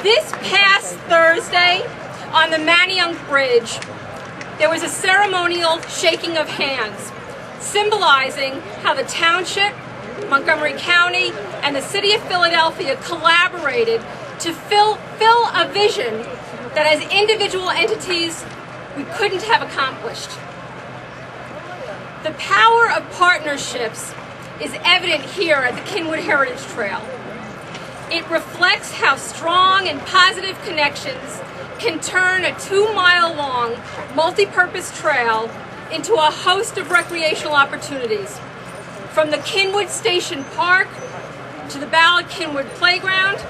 This past Thursday, on the Merion Bridge, there was a ceremonial shaking of hands, symbolizing how the Township, Montgomery County, and the City of Philadelphia collaborated to fill a vision that as individual entities we couldn't have accomplished. The power of partnerships is evident here at the Cynwyd Heritage Trail. It reflects how strong and positive connections can turn a 2-mile-long, multi-purpose trail into a host of recreational opportunities. From the Cynwyd Station Park to the Ballard Cynwyd Playground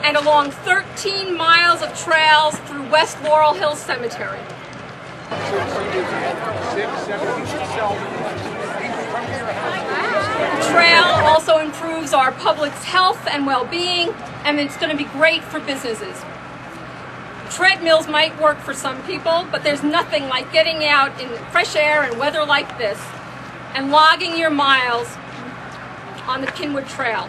and along 13 miles of trails through West Laurel Hill Cemetery. The trail also improves our public's health and well-being, and it's going to be great for businesses. Treadmills might work for some people, but there's nothing like getting out in fresh air and weather like this and logging your miles on the Cynwyd Trail.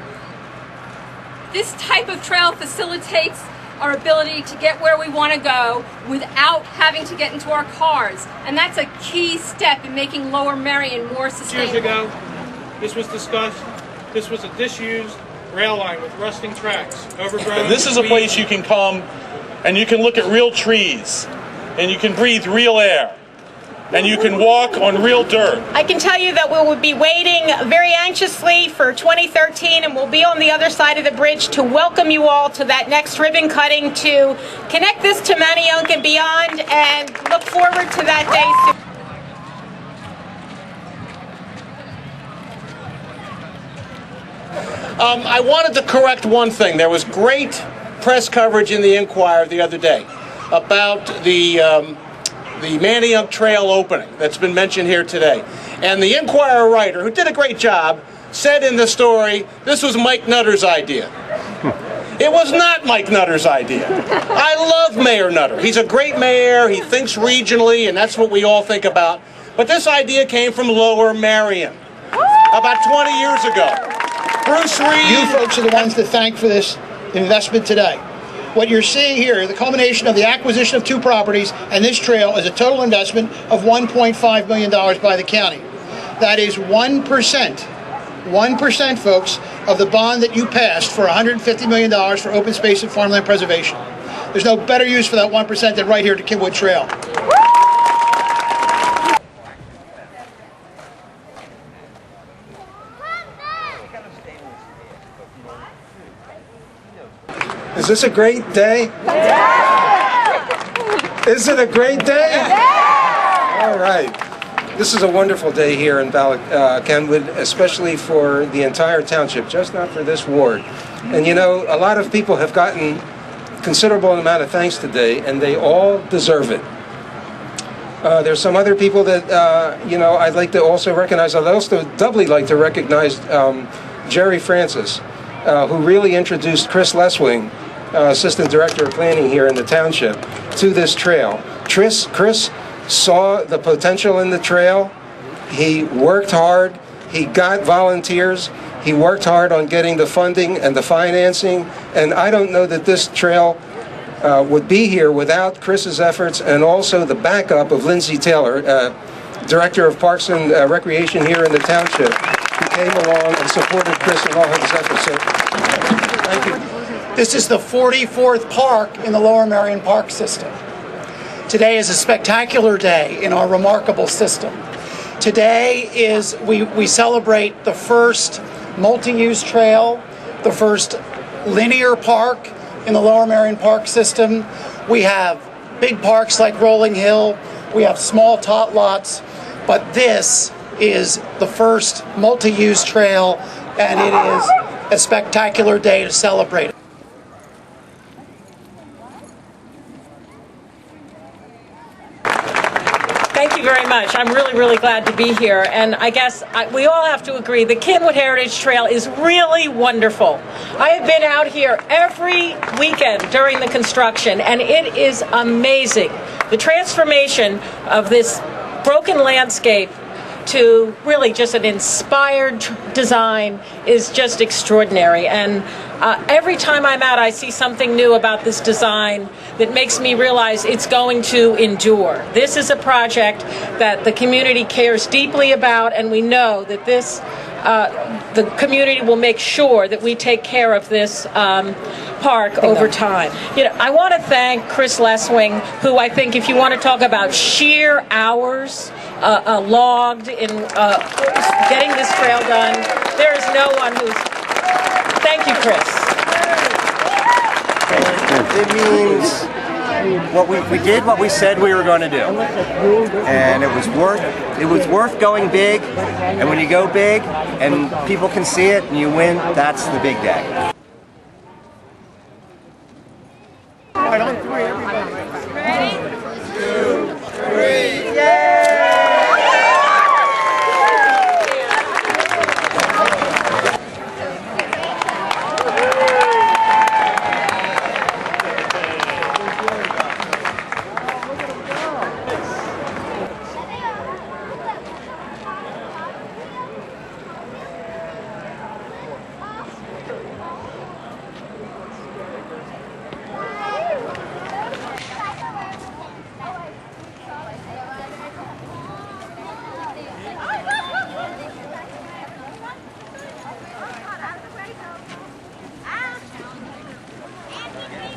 This type of trail facilitates our ability to get where we want to go without having to get into our cars. And that's a key step in making Lower Merion more sustainable. Years ago, this was discussed. This was a disused rail line with rusting tracks, overgrown. This is a place you can come and you can look at real trees and you can breathe real air and you can walk on real dirt. I can tell you that we will be waiting very anxiously for 2013, and we'll be on the other side of the bridge to welcome you all to that next ribbon cutting to connect this to Merion and beyond, and look forward to that day soon. I wanted to correct one thing. There was great press coverage in the Inquirer the other day about the Merion Trail opening that's been mentioned here today. And the Inquirer writer, who did a great job, said in the story, this was Mike Nutter's idea. It was not Mike Nutter's idea. I love Mayor Nutter. He's a great mayor. He thinks regionally, and that's what we all think about. But this idea came from Lower Merion about 20 years ago. Bruce Reed. You folks are the ones to thank for this investment today. What you're seeing here, the culmination of the acquisition of 2 properties and this trail, is a total investment of $1.5 million by the county. That is 1%, folks, of the bond that you passed for $150 million for open space and farmland preservation. There's no better use for that 1% than right here at the Cynwyd Trail. Is this a great day? Yeah. Is it a great day? Yeah. All right. This is a wonderful day here in Cynwyd, especially for the entire township, just not for this ward. And you know, a lot of people have gotten considerable amount of thanks today, and they all deserve it. There's some other people that, I'd like to also recognize. I'd also doubly like to recognize Jerry Francis, who really introduced Chris Leswing, Assistant Director of Planning here in the Township, to this trail. Chris saw the potential in the trail. He worked hard. He got volunteers. He worked hard on getting the funding and the financing. And I don't know that this trail would be here without Chris's efforts and also the backup of Lindsay Taylor, Director of Parks and Recreation here in the Township, who came along and supported Chris in all his efforts. So, thank you. This is the 44th park in the Lower Merion Park system. Today is a spectacular day in our remarkable system. Today is, we celebrate the first multi-use trail, the first linear park in the Lower Merion Park system. We have big parks like Rolling Hill, we have small tot lots, but this is the first multi-use trail, and it is a spectacular day to celebrate. Thank you very much. I'm really, really glad to be here. And I guess we all have to agree the Cynwyd Heritage Trail is really wonderful. I have been out here every weekend during the construction, and it is amazing. The transformation of this broken landscape to really just an inspired design is just extraordinary. And Every time I'm out, I see something new about this design that makes me realize it's going to endure. This is a project that the community cares deeply about, and we know that the community will make sure that we take care of this park over time. I want to thank Chris Leswing, who I think, if you want to talk about sheer hours logged in getting this trail done, there is no one who's... Thank you, Chris. It means we did what we said we were going to do, and it was worth going big. And when you go big and people can see it and you win, that's the big day.